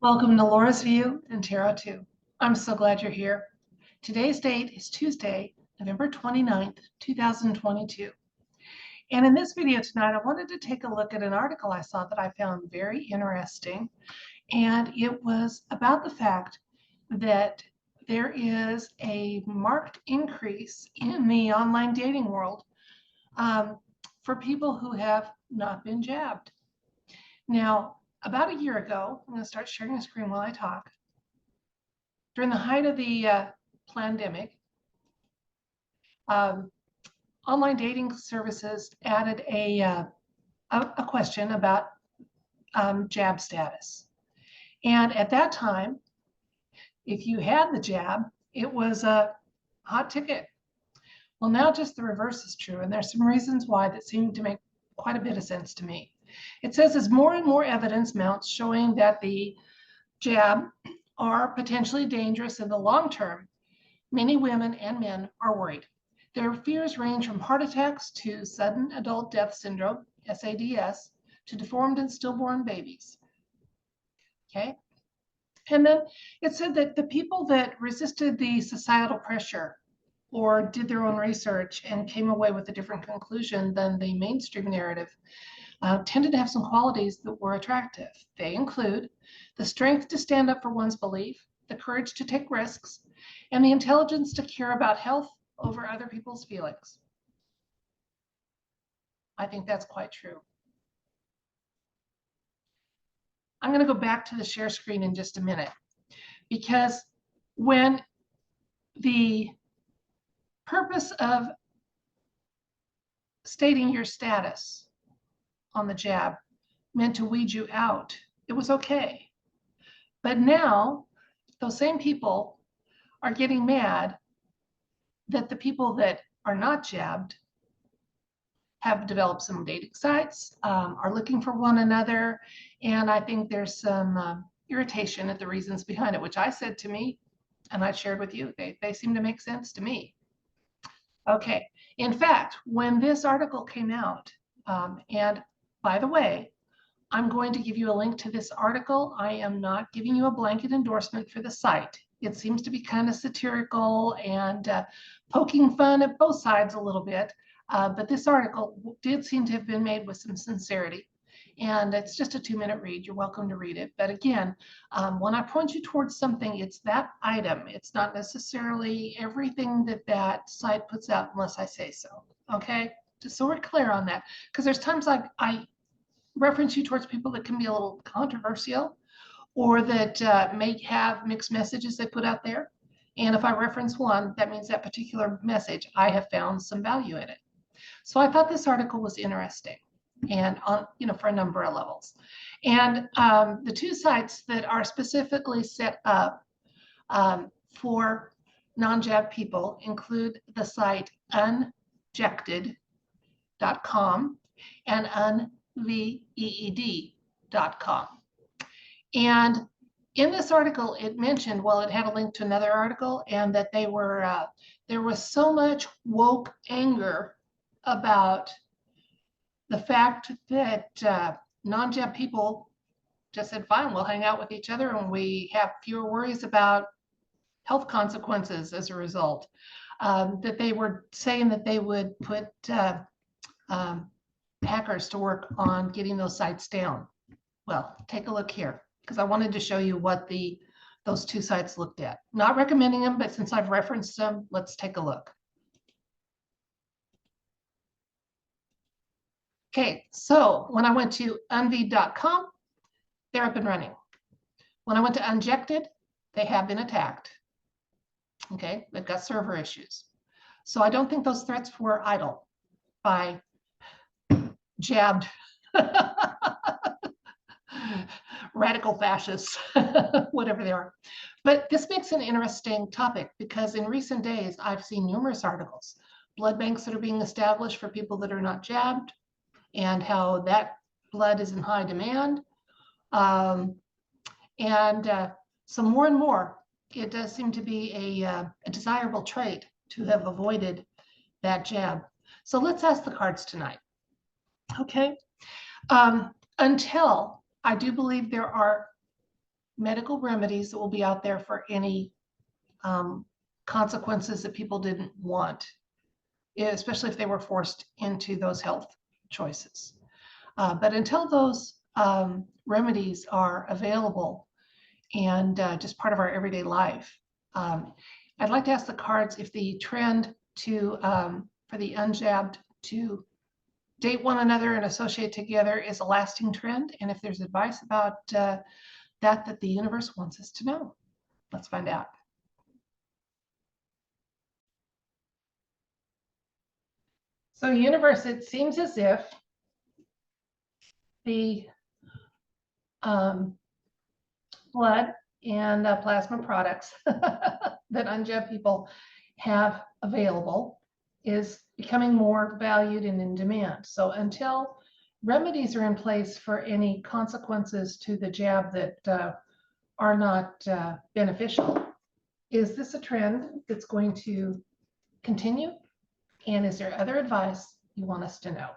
Welcome to Laura's View and Tarot 2. I'm so glad you're here. Today's date is Tuesday, November 29th, 2022. And in this video tonight, I wanted to take a look at an article I saw that I found very interesting. And it was about the fact that there is a marked increase in the online dating world for people who have not been jabbed. Now, about a year ago, I'm going to start sharing a screen while I talk. During the height of the pandemic, online dating services added a question about jab status. And at that time, if you had the jab, it was a hot ticket. Well, now just the reverse is true. And there's some reasons why that seem to make quite a bit of sense to me. It says as more and more evidence mounts showing that the jab are potentially dangerous in the long term, many women and men are worried. Their fears range from heart attacks to sudden adult death syndrome, SADS, to deformed and stillborn babies. Okay. And then it said that the people that resisted the societal pressure or did their own research and came away with a different conclusion than the mainstream narrative tended to have some qualities that were attractive. They include the strength to stand up for one's belief, the courage to take risks, and the intelligence to care about health over other people's feelings. I think that's quite true. I'm going to go back to the share screen in just a minute, because when the purpose of stating your status on the jab meant to weed you out, it was okay. But now those same people are getting mad that the people that are not jabbed have developed some dating sites, are looking for one another, and I think there's some irritation at the reasons behind it, which I said to me, and I shared with you. They seem to make sense to me. Okay, in fact, when this article came out, and by the way, I'm going to give you a link to this article. I am not giving you a blanket endorsement for the site. It seems to be kind of satirical and poking fun at both sides a little bit. But this article did seem to have been made with some sincerity. And it's just a 2-minute read. You're welcome to read it. But again, when I point you towards something, it's that item. It's not necessarily everything that that site puts out unless I say so. Okay? Just so we're clear on that. Because there's times like I reference you towards people that can be a little controversial or that may have mixed messages they put out there. And if I reference one, that means that particular message, I have found some value in it. So I thought this article was interesting and on, for a number of levels. And the two sites that are specifically set up for non-jab people include the site unjected.com and unveed.com. And in this article, it mentioned, well, it had a link to another article, and that they were there was so much woke anger about the fact that non-jab people just said, fine, we'll hang out with each other and we have fewer worries about health consequences as a result. That they were saying that they would put hackers to work on getting those sites down. Well, take a look here, because I wanted to show you what those two sites looked at. Not recommending them, but since I've referenced them, let's take a look. Okay, so when I went to unveed.com, they're up and running. When I went to Unjected, they have been attacked. Okay, they've got server issues. So I don't think those threats were idle by jabbed radical fascists, whatever they are. But this makes an interesting topic because in recent days, I've seen numerous articles, blood banks that are being established for people that are not jabbed, and how that blood is in high demand. So more and more, it does seem to be a desirable trait to have avoided that jab. So let's ask the cards tonight. Okay. Until I do believe there are medical remedies that will be out there for any consequences that people didn't want, especially if they were forced into those health choices. But until those remedies are available and just part of our everyday life, I'd like to ask the cards if the trend to for the unjabbed to date one another and associate together is a lasting trend, and if there's advice about that the universe wants us to know. Let's find out. So universe, it seems as if the blood and plasma products that unjabbed people have available is becoming more valued and in demand. So until remedies are in place for any consequences to the jab that are not beneficial, is this a trend that's going to continue? And is there other advice you want us to know?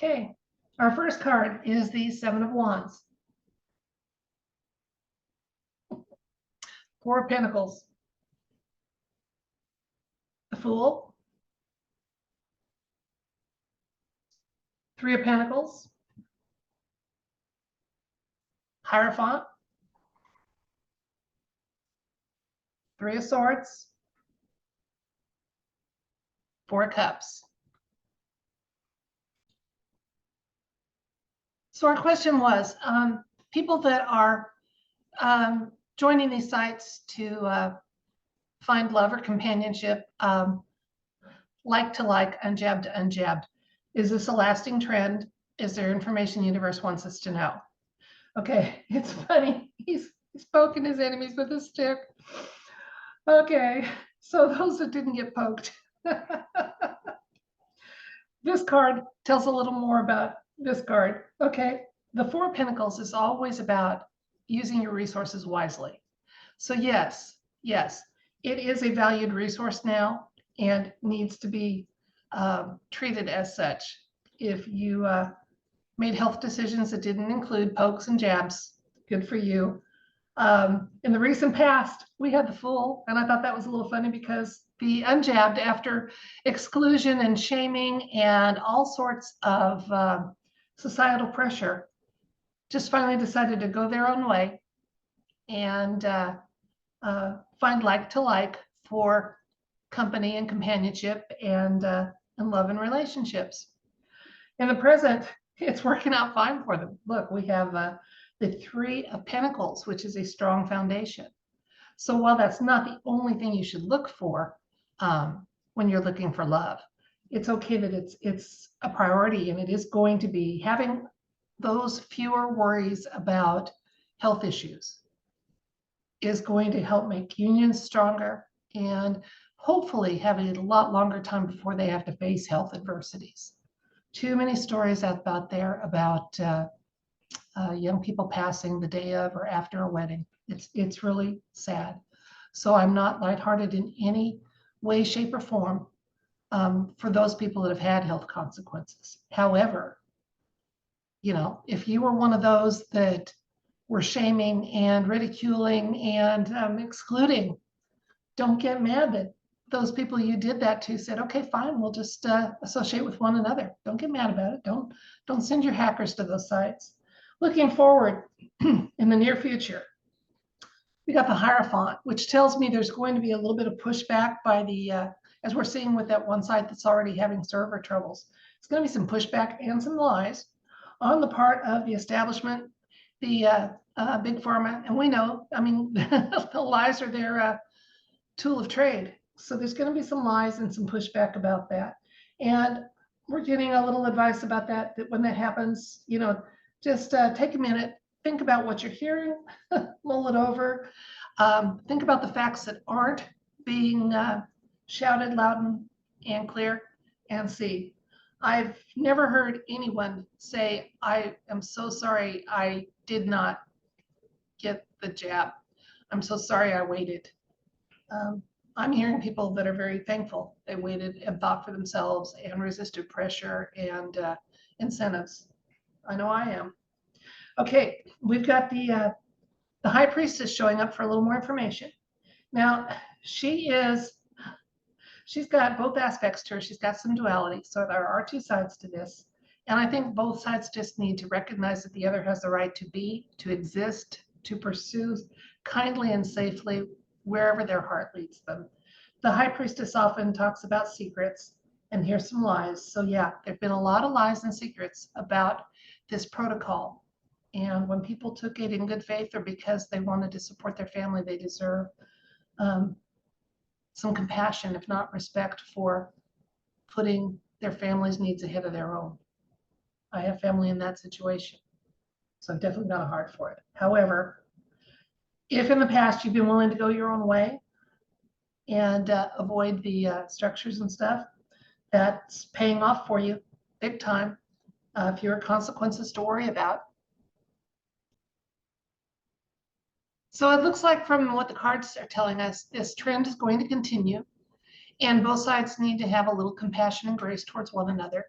Okay, our first card is the Seven of Wands. Four of Pentacles. The Fool. Three of Pentacles. Hierophant. Three of Swords. Four of Cups. So our question was, people that are joining these sites to find love or companionship, like to like, unjabbed to unjabbed. Is this a lasting trend? Is there information the universe wants us to know? Okay, it's funny. He's poking his enemies with a stick. Okay, so those that didn't get poked. This card tells a little more about this card. Okay, the Four of Pentacles is always about using your resources wisely. So yes, it is a valued resource now and needs to be treated as such. If you made health decisions that didn't include pokes and jabs, good for you. In the recent past, we had the Fool, and I thought that was a little funny because the unjabbed, after exclusion and shaming and all sorts of societal pressure, just finally decided to go their own way and find like to like for company and companionship and love and relationships. In the present, it's working out fine for them. Look, we have the Three of Pentacles, which is a strong foundation. So while that's not the only thing you should look for when you're looking for love, it's okay that it's a priority, and it is going to be having those fewer worries about health issues is going to help make unions stronger and hopefully have a lot longer time before they have to face health adversities. Too many stories out there about young people passing the day of or after a wedding. It's really sad. So I'm not lighthearted in any way, shape, or form for those people that have had health consequences. However, if you were one of those that were shaming and ridiculing and excluding, don't get mad that those people you did that to said, okay, fine, we'll just associate with one another. Don't get mad about it. Don't send your hackers to those sites. Looking forward in the near future, we got the Hierophant, which tells me there's going to be a little bit of pushback by the, as we're seeing with that one site that's already having server troubles. It's going to be some pushback and some lies on the part of the establishment, the big pharma, and we know, I mean, the lies are their tool of trade. So there's going to be some lies and some pushback about that. And we're getting a little advice about that when that happens, just take a minute, think about what you're hearing, mull it over, think about the facts that aren't being shouted loud and clear, and see. I've never heard anyone say, I am so sorry I did not get the jab. I'm so sorry I waited. Um, I'm hearing people that are very thankful they waited and thought for themselves and resisted pressure and incentives. I know I am. Okay, we've got the high priestess showing up for a little more information. Now, she's got both aspects to her. She's got some duality. So there are two sides to this. And I think both sides just need to recognize that the other has the right to be, to exist, to pursue kindly and safely wherever their heart leads them. The high priestess often talks about secrets, and here's some lies. So yeah, there've been a lot of lies and secrets about this protocol. And when people took it in good faith or because they wanted to support their family, they deserve um, some compassion, if not respect, for putting their family's needs ahead of their own. I have family in that situation, so I've definitely got a heart for it. However, if in the past you've been willing to go your own way and avoid the structures and stuff, that's paying off for you big time. Fewer consequences to worry about. So it looks like from what the cards are telling us, this trend is going to continue, and both sides need to have a little compassion and grace towards one another.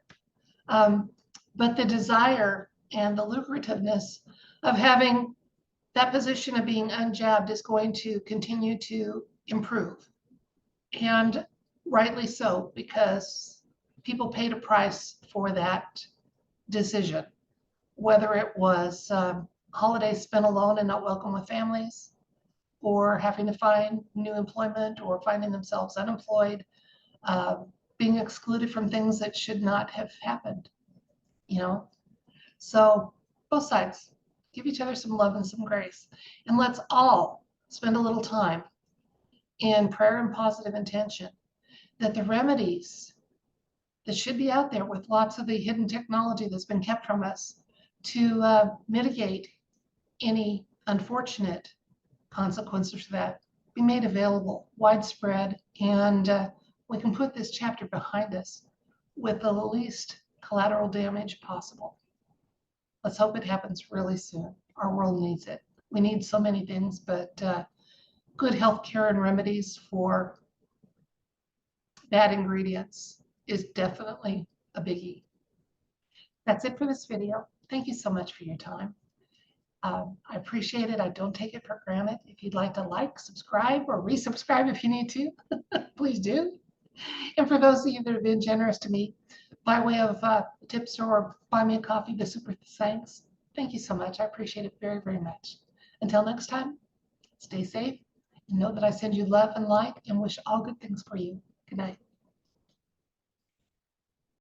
But the desire and the lucrativeness of having that position of being unjabbed is going to continue to improve. And rightly so, because people paid a price for that decision, whether it was holidays spent alone and not welcome with families, or having to find new employment, or finding themselves unemployed, being excluded from things that should not have happened, you know. So both sides, give each other some love and some grace, and let's all spend a little time in prayer and positive intention that the remedies that should be out there with lots of the hidden technology that's been kept from us to mitigate any unfortunate consequences of that be made available, widespread, and we can put this chapter behind us with the least collateral damage possible. Let's hope it happens really soon. Our world needs it. We need so many things, but good health care and remedies for bad ingredients is definitely a biggie. That's it for this video. Thank you so much for your time. I appreciate it. I don't take it for granted. If you'd like to like, subscribe, or resubscribe if you need to, please do. And for those of you that have been generous to me by way of tips or buy me a coffee, the super thanks. Thank you so much. I appreciate it very, very much. Until next time, stay safe and know that I send you love and light and wish all good things for you. Good night.